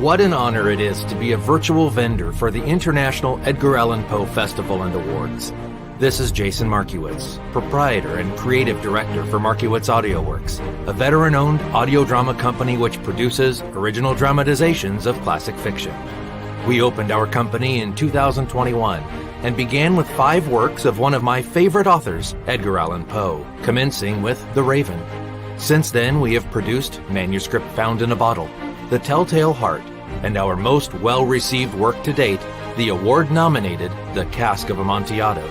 What an honor it is to be a virtual vendor for the International Edgar Allan Poe Festival and Awards. This is Jason Markiewicz, proprietor and creative director for Markiewicz Audio Works, a veteran-owned audio drama company which produces original dramatizations of classic fiction. We opened our company in 2021 and began with 5 works of one of my favorite authors, Edgar Allan Poe, commencing with The Raven. Since then, we have produced Manuscript Found in a Bottle, The Telltale Heart, and our most well-received work to date, the award-nominated The Cask of Amontillado.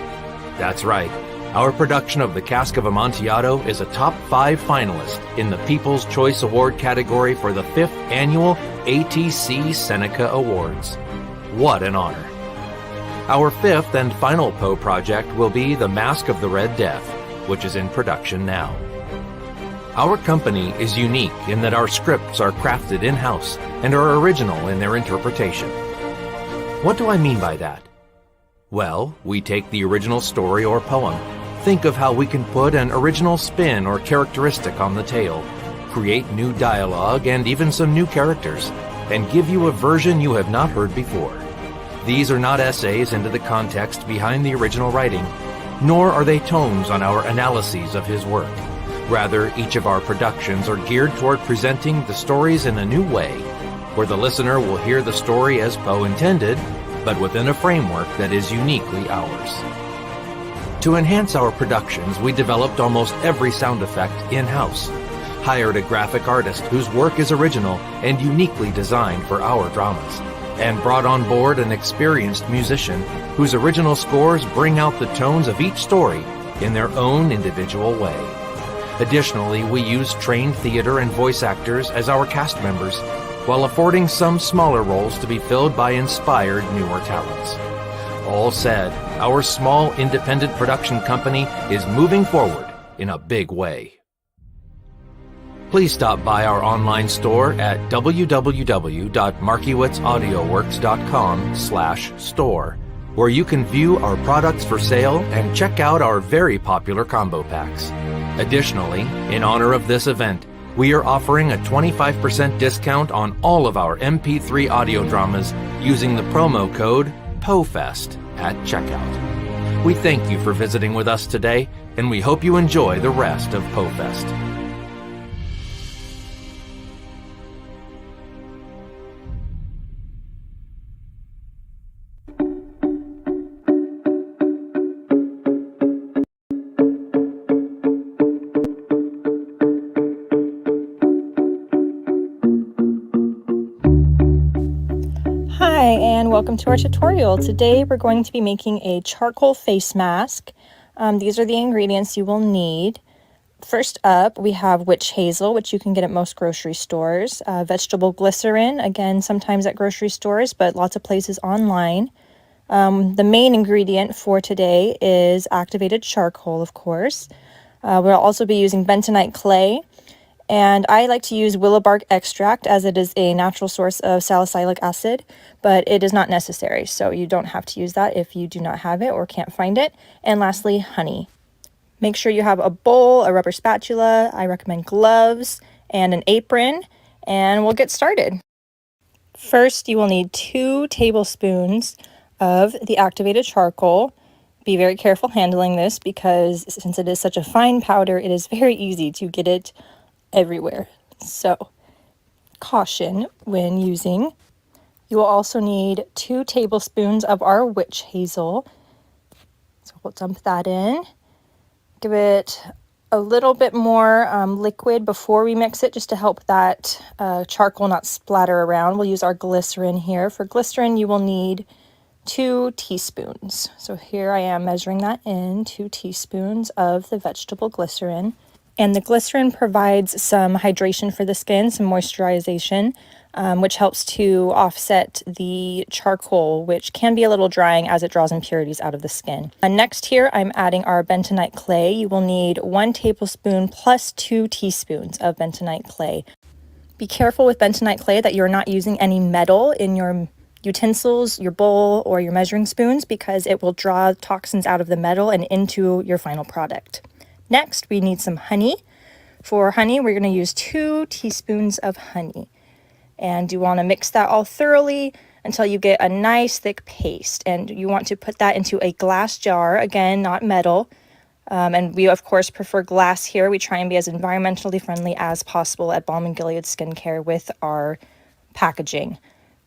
That's right, our production of The Cask of Amontillado is a top 5 finalist in the People's Choice Award category for the 5th annual ATC Seneca Awards. What an honor. Our 5th and final Poe project will be The Mask of the Red Death, which is in production now. Our company is unique in that our scripts are crafted in-house and are original in their interpretation. What do I mean by that? Well, we take the original story or poem, think of how we can put an original spin or characteristic on the tale, create new dialogue and even some new characters, and give you a version you have not heard before. These are not essays into the context behind the original writing, nor are they tomes on our analyses of his work. Rather, each of our productions are geared toward presenting the stories in a new way, where the listener will hear the story as Poe intended, but within a framework that is uniquely ours. To enhance our productions, we developed almost every sound effect in-house, hired a graphic artist whose work is original and uniquely designed for our dramas, and brought on board an experienced musician whose original scores bring out the tones of each story in their own individual way. Additionally, we use trained theater and voice actors as our cast members, while affording some smaller roles to be filled by inspired newer talents. All said, our small independent production company is moving forward in a big way. Please stop by our online store at www.markiewitzAudioworks.com/store, where you can view our products for sale and check out our very popular combo packs. Additionally, in honor of this event, we are offering a 25% discount on all of our MP3 audio dramas using the promo code POEFEST at checkout. We thank you for visiting with us today, and we hope you enjoy the rest of Poe Fest. Hi, and welcome to our tutorial. Today we're going to be making a charcoal face mask. These are the ingredients you will need. First up, we have witch hazel, which you can get at most grocery stores. Vegetable glycerin, again, sometimes at grocery stores, but lots of places online. The main ingredient for today is activated charcoal, of course. We'll also be using bentonite clay. And I like to use willow bark extract as it is a natural source of salicylic acid, but it is not necessary, so you don't have to use that if you do not have it or can't find it. And lastly, honey. Make sure you have a bowl, a rubber spatula, I recommend gloves, and an apron, and we'll get started. First, you will need 2 tablespoons of the activated charcoal. Be very careful handling this because since it is such a fine powder, it is very easy to get it everywhere. So caution when using. You will also need 2 tablespoons of our witch hazel. So we'll dump that in. Give it a little bit more liquid before we mix it just to help that charcoal not splatter around. We'll use our glycerin here. For glycerin, you will need 2 teaspoons. So here I am measuring that in, 2 teaspoons of the vegetable glycerin. And the glycerin provides some hydration for the skin, some moisturization, which helps to offset the charcoal, which can be a little drying as it draws impurities out of the skin. Next here, I'm adding our bentonite clay. You will need 1 tablespoon plus 2 teaspoons of bentonite clay. Be careful with bentonite clay that you're not using any metal in your utensils, your bowl, or your measuring spoons because it will draw toxins out of the metal and into your final product. Next, we need some honey. For honey, we're going to use 2 teaspoons of honey. And you want to mix that all thoroughly until you get a nice thick paste. And you want to put that into a glass jar, again, not metal. And we, of course, prefer glass here. We try and be as environmentally friendly as possible at Balm & Gilead Skincare with our packaging.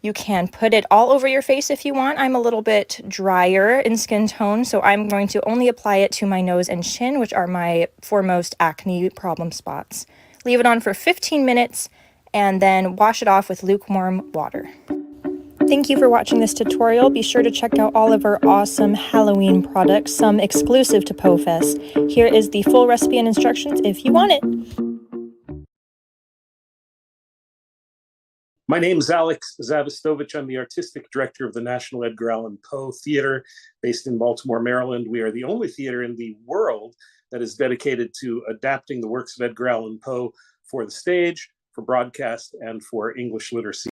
You can put it all over your face if you want. I'm a little bit drier in skin tone, so I'm going to only apply it to my nose and chin, which are my foremost acne problem spots. Leave it on for 15 minutes and then wash it off with lukewarm water. Thank you for watching this tutorial. Be sure to check out all of our awesome Halloween products, some exclusive to Poe Fest. Here is the full recipe and instructions if you want it. My name is Alex Zavistovich. I'm the artistic director of the National Edgar Allan Poe Theater based in Baltimore, Maryland. We are the only theater in the world that is dedicated to adapting the works of Edgar Allan Poe for the stage, for broadcast, and for English literacy.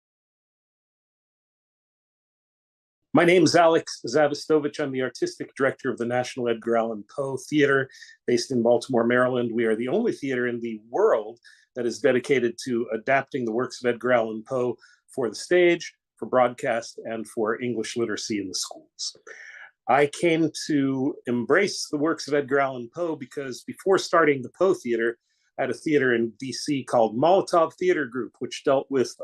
My name is Alex Zavistovich. I'm the artistic director of the National Edgar Allan Poe Theater based in Baltimore, Maryland. We are the only theater in the world that is dedicated to adapting the works of Edgar Allan Poe for the stage, for broadcast, and for English literacy in the schools. I came to embrace the works of Edgar Allan Poe because before starting the Poe Theater, I had a theater in DC called Molotov Theater Group, which dealt with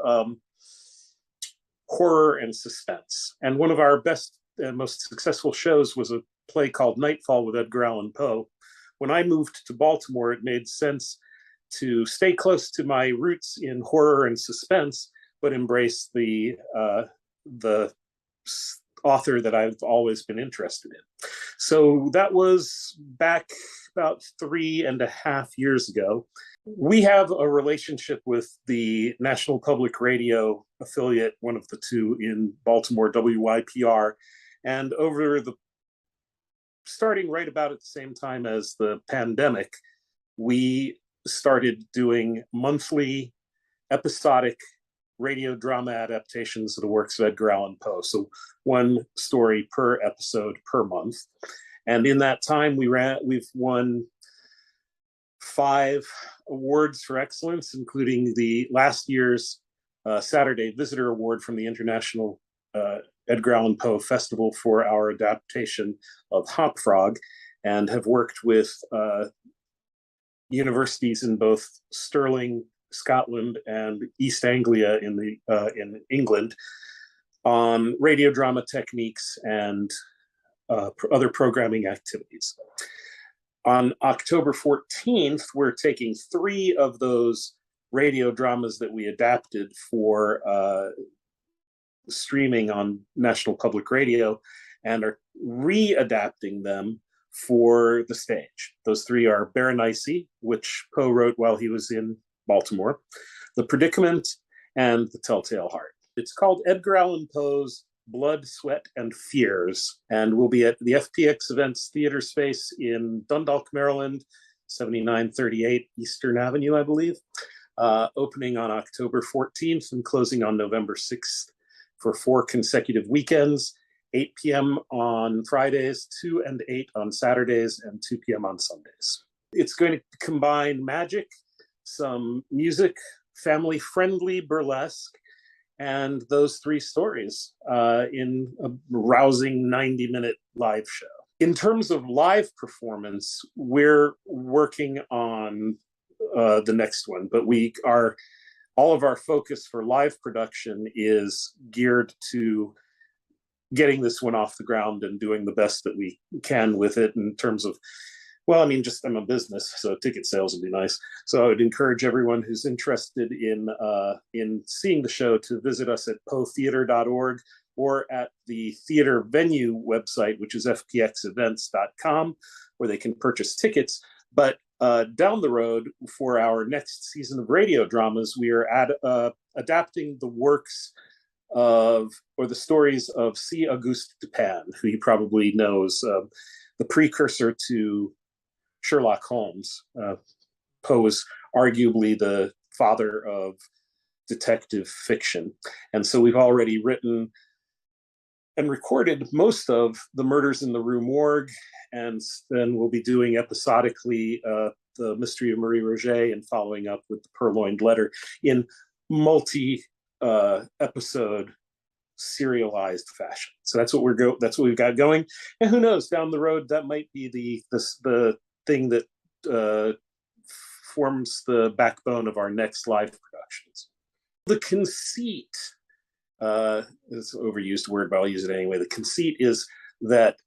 horror and suspense. And one of our best and most successful shows was a play called Nightfall with Edgar Allan Poe. When I moved to Baltimore, it made sense to stay close to my roots in horror and suspense, but embrace the author that I've always been interested in. So that was back about 3.5 years ago. We have a relationship with the National Public Radio affiliate, one of the two in Baltimore, WYPR, and starting right about at the same time as the pandemic, we started doing monthly episodic radio drama adaptations of the works of Edgar Allan Poe. So one story per episode per month. And in that time, we've won 5 awards for excellence, including the last year's Saturday Visitor Award from the International Edgar Allan Poe Festival for our adaptation of Hop Frog, and have worked with universities in both Stirling, Scotland, and East Anglia in England on radio drama techniques and other programming activities. On October 14th, we're taking 3 of those radio dramas that we adapted for streaming on National Public Radio and are readapting them for the stage. Those 3 are Berenice, which Poe wrote while he was in Baltimore, The Predicament, and The Telltale Heart. It's called Edgar Allan Poe's Blood, Sweat, and Fears, and we'll be at the FPX Events Theater Space in Dundalk, Maryland, 7938 Eastern Avenue, I believe, opening on October 14th and closing on November 6th for 4 consecutive weekends, 8 p.m. on Fridays, 2 and 8 on Saturdays, and 2 p.m. on Sundays. It's going to combine magic, some music, family-friendly burlesque, and those 3 stories in a rousing 90-minute live show. In terms of live performance, we're working on the next one, but all of our focus for live production is geared to getting this one off the ground and doing the best that we can with it in terms of, well, I mean, just I'm a business, so ticket sales would be nice. So I would encourage everyone who's interested in seeing the show to visit us at poetheater.org or at the theater venue website, which is fpxevents.com, where they can purchase tickets. But down the road, for our next season of radio dramas, we are adapting the works or the stories of C. Auguste Dupin, who you probably know is the precursor to Sherlock Holmes. Poe was arguably the father of detective fiction. And so we've already written and recorded most of the Murders in the Rue Morgue, and then we'll be doing episodically the Mystery of Marie Roget and following up with the Purloined Letter in multi episode serialized fashion. So that's what we've got going. And who knows, down the road that might be the thing that forms the backbone of our next live productions. The conceit, it's an overused word, but I'll use it anyway. The conceit is that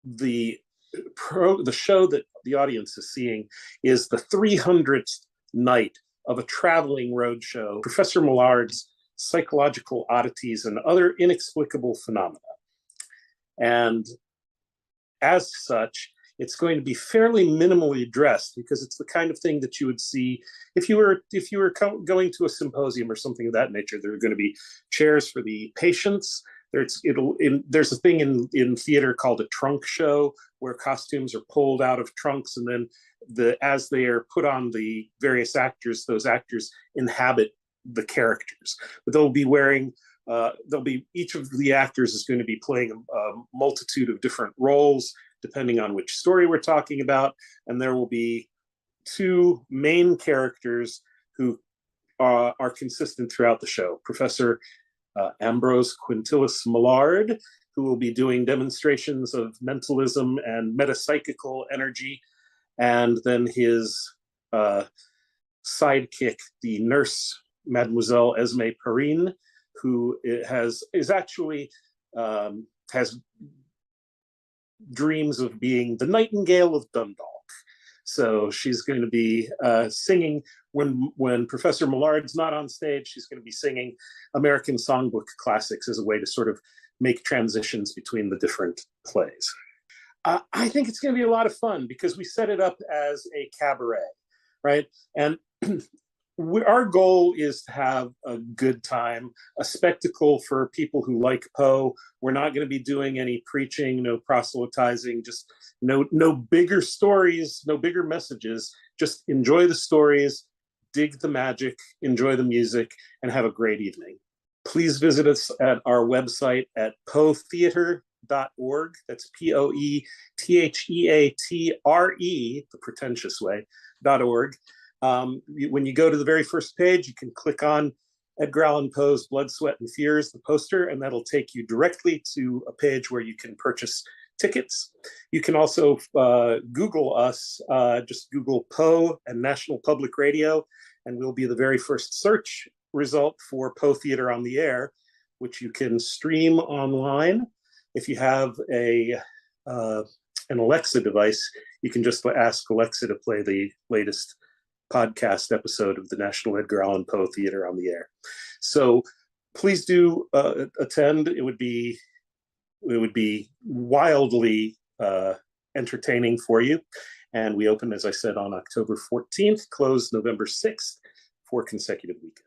the show that the audience is seeing is the 300th night of a traveling road show, Professor Millard's psychological oddities and other inexplicable phenomena. And as such, it's going to be fairly minimally dressed, because it's the kind of thing that you would see if you were going to a symposium or something of that nature. There are going to be chairs for the patients. There's a thing in theater called a trunk show, where costumes are pulled out of trunks, and then as they are put on the various actors, those actors inhabit the characters. But they'll be wearing each of the actors is going to be playing a multitude of different roles depending on which story we're talking about, and there will be two main characters who are consistent throughout the show. Professor Ambrose Quintilis Millard, who will be doing demonstrations of mentalism and metapsychical energy, and then his sidekick, the nurse Mademoiselle Esme Perrine, who has dreams of being the Nightingale of Dundalk. So she's going to be singing when Professor Millard's not on stage. She's going to be singing American songbook classics as a way to sort of make transitions between the different plays. I think it's going to be a lot of fun because we set it up as a cabaret, right? And our goal is to have a good time, a spectacle for people who like Poe. We're not going to be doing any preaching, no proselytizing, just no bigger stories, no bigger messages. Just enjoy the stories, dig the magic, enjoy the music, and have a great evening. Please visit us at our website at poetheatre.org. That's POETHEATRE, the pretentious way, .org. When you go to the very first page, you can click on Edgar Allan Poe's Blood, Sweat, and Fears, the poster, and that'll take you directly to a page where you can purchase tickets. You can also Google us, just Google Poe and National Public Radio, and we'll be the very first search result for Poe Theater on the Air, which you can stream online. If you have an Alexa device, you can just ask Alexa to play the latest podcast episode of the National Edgar Allan Poe Theater on the Air. So please do attend. It would be wildly entertaining for you. And we open, as I said, on October 14th, close November 6th, 4 consecutive weekends.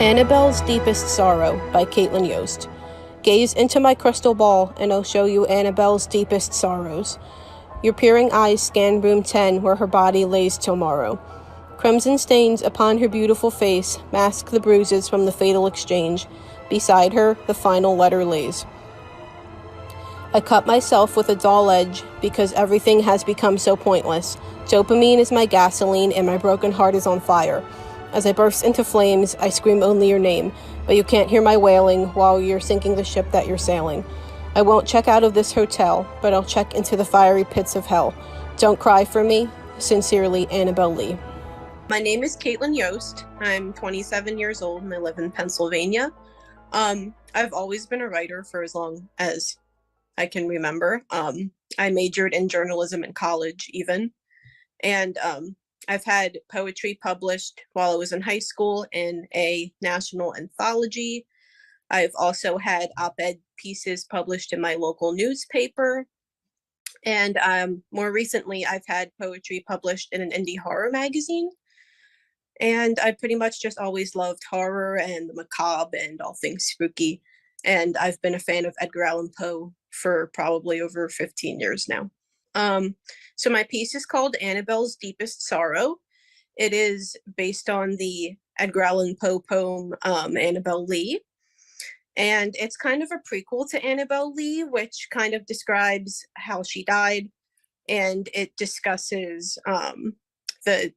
Annabelle's Deepest Sorrow by Caitlin Yost. Gaze into my crystal ball, and I'll show you Annabelle's deepest sorrows. Your peering eyes scan room 10, where her body lays till morrow. Crimson stains upon her beautiful face mask the bruises from the fatal exchange. Beside her, the final letter lays. I cut myself with a dull edge because everything has become so pointless. Dopamine is my gasoline and my broken heart is on fire. As I burst into flames, I scream only your name, but you can't hear my wailing while you're sinking the ship that you're sailing. I won't check out of this hotel, but I'll check into the fiery pits of hell. Don't cry for me. Sincerely, Annabelle Lee. My name is Caitlin Yost. I'm 27 years old and I live in Pennsylvania. I've always been a writer for as long as I can remember. I majored in journalism in college even. And I've had poetry published while I was in high school in a national anthology. I've also had op-ed pieces published in my local newspaper. And more recently, I've had poetry published in an indie horror magazine. And I pretty much just always loved horror and the macabre and all things spooky. And I've been a fan of Edgar Allan Poe for probably over 15 years now. So my piece is called Annabelle's Deepest Sorrow. It is based on the Edgar Allan Poe poem, Annabelle Lee. And it's kind of a prequel to Annabelle Lee, which kind of describes how she died. And it discusses the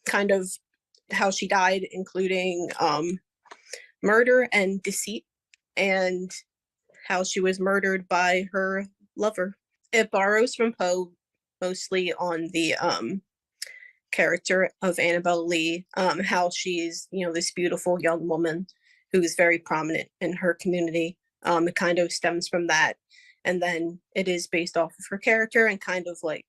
kind of how she died, including murder and deceit, and how she was murdered by her lover. It borrows from Poe mostly on the character of Annabelle Lee, how she's, this beautiful young woman who is very prominent in her community. It kind of stems from that. And then it is based off of her character and kind of like,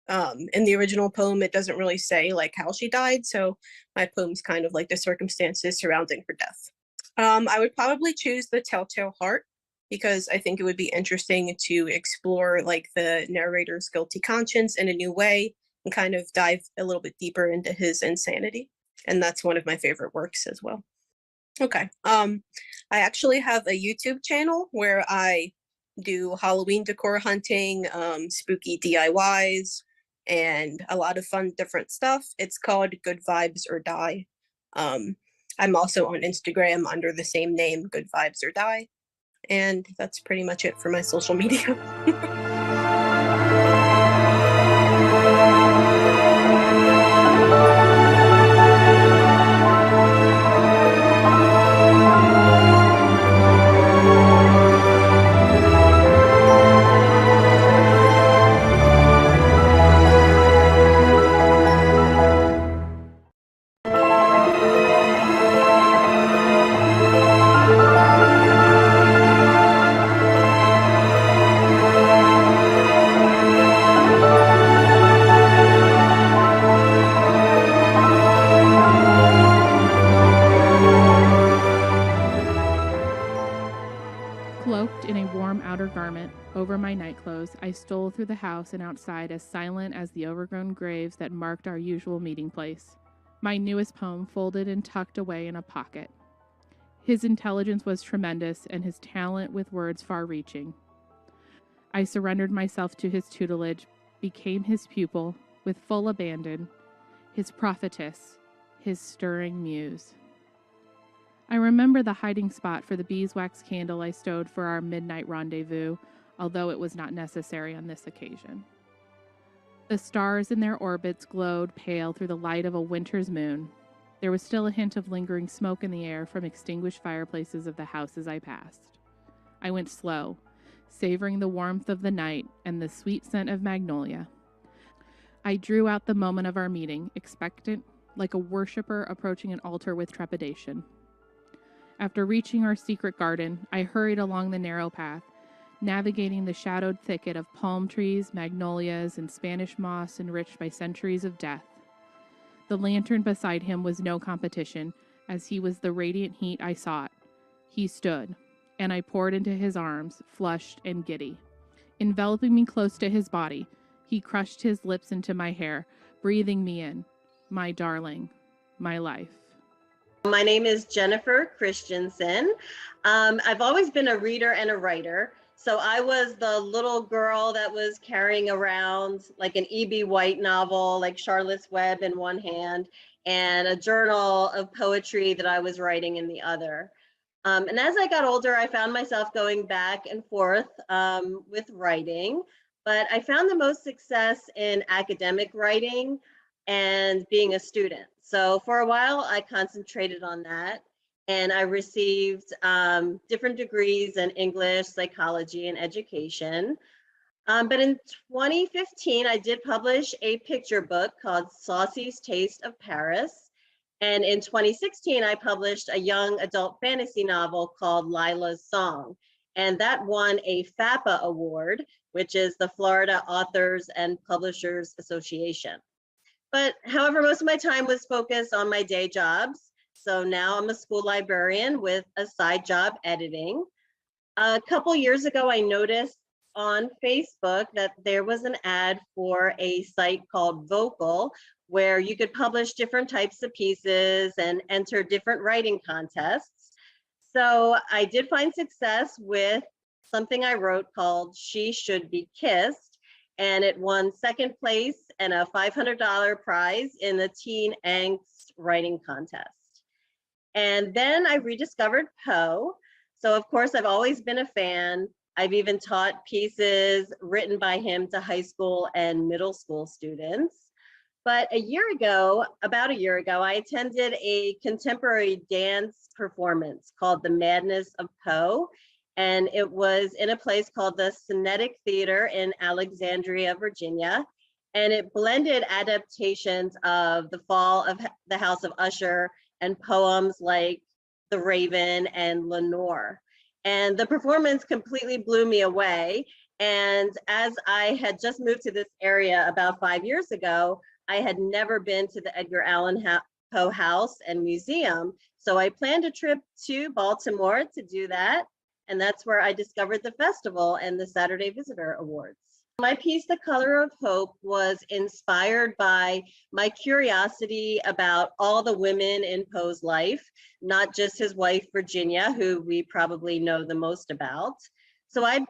in the original poem, it doesn't really say like how she died. So my poem's kind of like the circumstances surrounding her death. I would probably choose The Telltale Heart because I think it would be interesting to explore like the narrator's guilty conscience in a new way and kind of dive a little bit deeper into his insanity. And that's one of my favorite works as well. Okay. I actually have a YouTube channel where I do Halloween decor hunting, spooky DIYs, and a lot of fun different stuff. It's called Good Vibes or Die. I'm also on Instagram under the same name, Good Vibes or Die. And that's pretty much it for my social media. Cloaked in a warm outer garment over my nightclothes, I stole through the house and outside as silent as the overgrown graves that marked our usual meeting place. My newest poem folded and tucked away in a pocket. His intelligence was tremendous and his talent with words far-reaching. I surrendered myself to his tutelage, became his pupil with full abandon, his prophetess, his stirring muse. I remember the hiding spot for the beeswax candle I stowed for our midnight rendezvous, although it was not necessary on this occasion. The stars in their orbits glowed pale through the light of a winter's moon. There was still a hint of lingering smoke in the air from extinguished fireplaces of the houses I passed. I went slow, savoring the warmth of the night and the sweet scent of magnolia. I drew out the moment of our meeting, expectant, like a worshiper approaching an altar with trepidation. After reaching our secret garden, I hurried along the narrow path, navigating the shadowed thicket of palm trees, magnolias, and Spanish moss enriched by centuries of death. The lantern beside him was no competition, as he was the radiant heat I sought. He stood, and I poured into his arms, flushed and giddy. Enveloping me close to his body, he crushed his lips into my hair, breathing me in, my darling, my life. My name is Jennifer Christiansen. I've always been a reader and a writer. So I was the little girl that was carrying around like an E.B. White novel, like Charlotte's Web in one hand, and a journal of poetry that I was writing in the other. And as I got older, I found myself going back and forth with writing, but I found the most success in academic writing and being a student. So for a while, I concentrated on that. And I received different degrees in English, psychology, and education. But in 2015, I did publish a picture book called Saucy's Taste of Paris. And in 2016, I published a young adult fantasy novel called Lila's Song. And that won a FAPA award, which is the Florida Authors and Publishers Association. But however, most of my time was focused on my day jobs. So now I'm a school librarian with a side job editing. A couple years ago, I noticed on Facebook that there was an ad for a site called Vocal, where you could publish different types of pieces and enter different writing contests. So I did find success with something I wrote called She Should Be Kissed, and it won second place and a $500 prize in the Teen Angst Writing Contest. And then I rediscovered Poe. So of course, I've always been a fan. I've even taught pieces written by him to high school and middle school students. But about a year ago, I attended a contemporary dance performance called The Madness of Poe. And it was in a place called the Cinetic Theater in Alexandria, Virginia. And it blended adaptations of The Fall of the House of Usher and poems like The Raven and Lenore. And the performance completely blew me away. And as I had just moved to this area about 5 years ago, I had never been to the Edgar Allan Poe House and Museum. So I planned a trip to Baltimore to do that. And that's where I discovered the festival and the Saturday Visitor Awards. My piece, The Color of Hope, was inspired by my curiosity about all the women in Poe's life, not just his wife, Virginia, who we probably know the most about. So I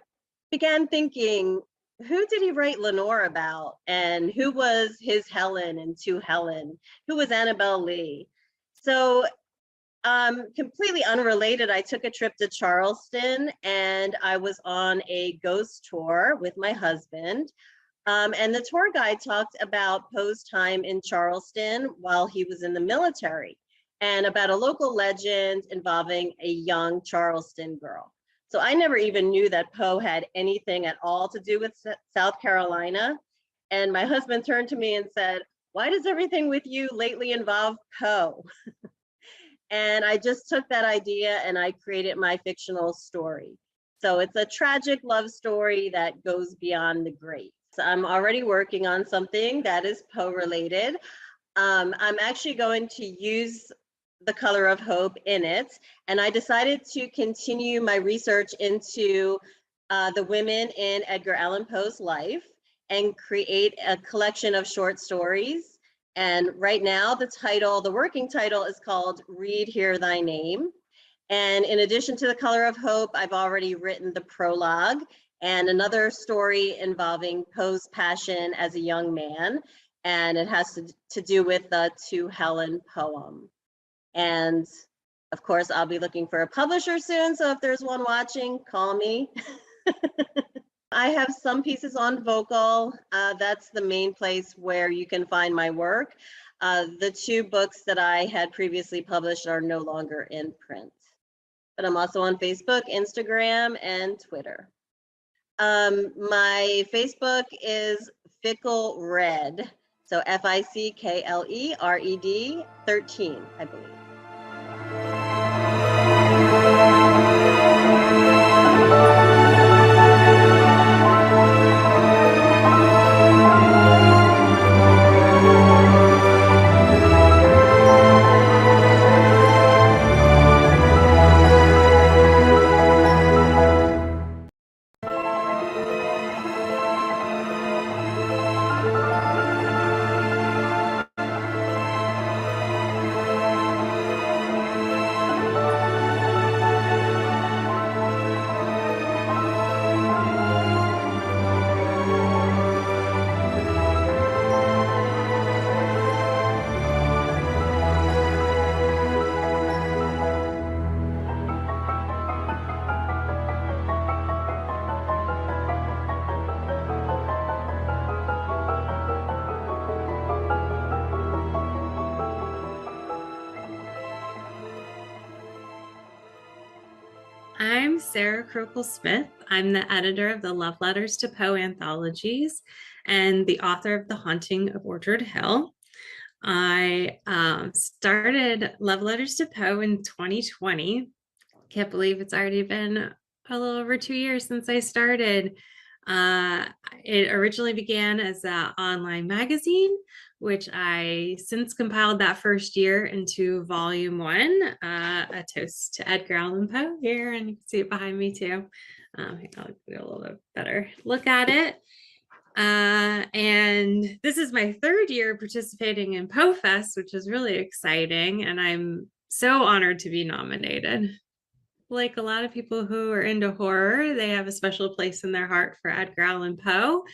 began thinking, who did he write Lenore about? And who was his Helen and to Helen? Who was Annabel Lee? So completely unrelated, I took a trip to Charleston and I was on a ghost tour with my husband. And the tour guide talked about Poe's time in Charleston while he was in the military and about a local legend involving a young Charleston girl. So I never even knew that Poe had anything at all to do with South Carolina. And my husband turned to me and said, "Why does everything with you lately involve Poe?" And I just took that idea and I created my fictional story. So it's a tragic love story that goes beyond the great. So I'm already working on something that is Poe related. I'm actually going to use The Color of Hope in it. And I decided to continue my research into the women in Edgar Allan Poe's life and create a collection of short stories. And right now, the working title is called Read Hear Thy Name. And in addition to The Color of Hope, I've already written the prologue and another story involving Poe's passion as a young man. And it has to do with the To Helen poem. And of course, I'll be looking for a publisher soon. So if there's one watching, call me. I have some pieces on Vocal. That's the main place where you can find my work. The 2 books that I had previously published are no longer in print. But I'm also on Facebook, Instagram, and Twitter. My Facebook is Fickle Red. So FICKLERED 13, I believe. I'm Sara Crocoll Smith. I'm the editor of the Love Letters to Poe anthologies and the author of The Haunting of Orchard Hill. I started Love Letters to Poe in 2020. Can't believe it's already been a little over 2 years since I started. It originally began as an online magazine, which I since compiled that first year into volume 1, a toast to Edgar Allan Poe here, and you can see it behind me too. I'll get a little bit better look at it. And this is my 3rd year participating in Poe Fest, which is really exciting, and I'm so honored to be nominated. Like a lot of people who are into horror, they have a special place in their heart for Edgar Allan Poe.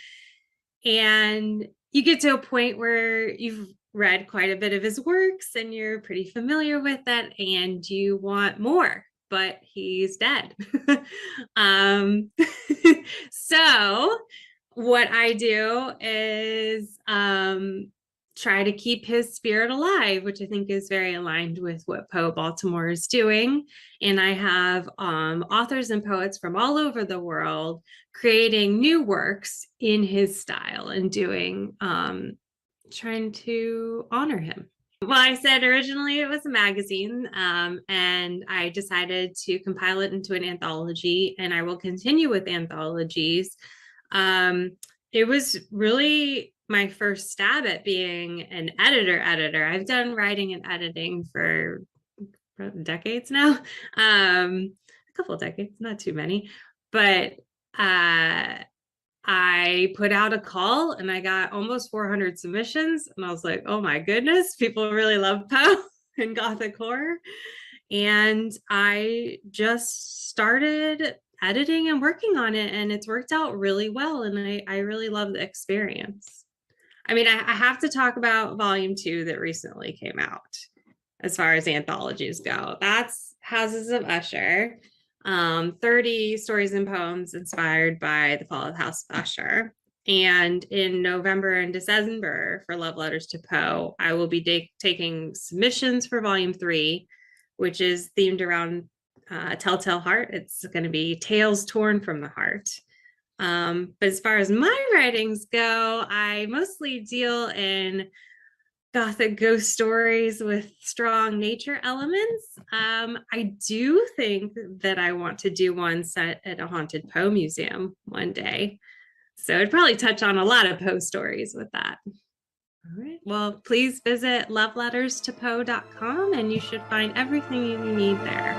And you get to a point where you've read quite a bit of his works and you're pretty familiar with it and you want more, but he's dead. So what I do is try to keep his spirit alive, which I think is very aligned with what Poe Baltimore is doing. And I have authors and poets from all over the world creating new works in his style and doing, trying to honor him. Well, I said originally it was a magazine, and I decided to compile it into an anthology, and I will continue with anthologies. It was really my first stab at being an editor. I've done writing and editing for decades now, a couple of decades, not too many, but I put out a call and I got almost 400 submissions, and I was like, oh my goodness, people really love Poe and Gothic horror. And I just started editing and working on it, and it's worked out really well, and I really love the experience. I mean, I have to talk about volume 2 that recently came out as far as anthologies go. That's Houses of Usher, 30 stories and poems inspired by the fall of the House of Usher. And in November and December for Love Letters to Poe, I will be taking submissions for volume 3, which is themed around Telltale Heart. It's going to be Tales Torn from the Heart. But as far as my writings go, I mostly deal in Gothic ghost stories with strong nature elements. I do think that I want to do one set at a haunted Poe museum one day. So I'd probably touch on a lot of Poe stories with that. All right. Well, please visit loveletterstopoe.com and you should find everything you need there.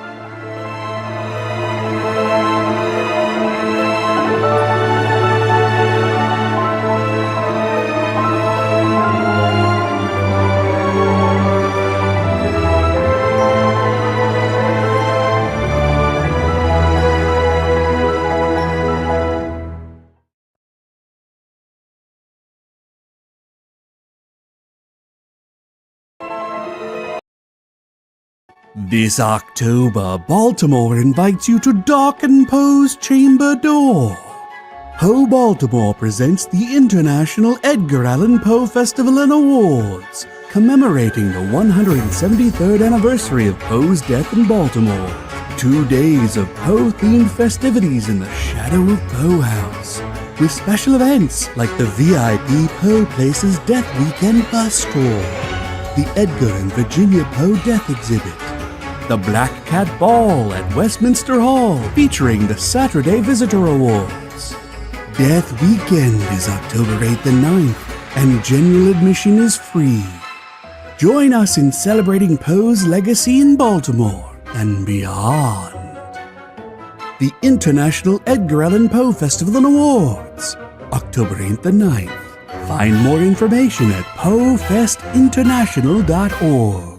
This October, Baltimore invites you to darken Poe's chamber door. Poe Baltimore presents the International Edgar Allan Poe Festival and Awards, commemorating the 173rd anniversary of Poe's death in Baltimore. 2 days of Poe-themed festivities in the shadow of Poe House, with special events like the VIP Poe Places Death Weekend Bus Tour, the Edgar and Virginia Poe Death Exhibit, the Black Cat Ball at Westminster Hall featuring the Saturday Visitor Awards. Death Weekend is October 8th and 9th, and general admission is free. Join us in celebrating Poe's legacy in Baltimore and beyond. The International Edgar Allan Poe Festival and Awards, October 8th and 9th. Find more information at poefestinternational.org.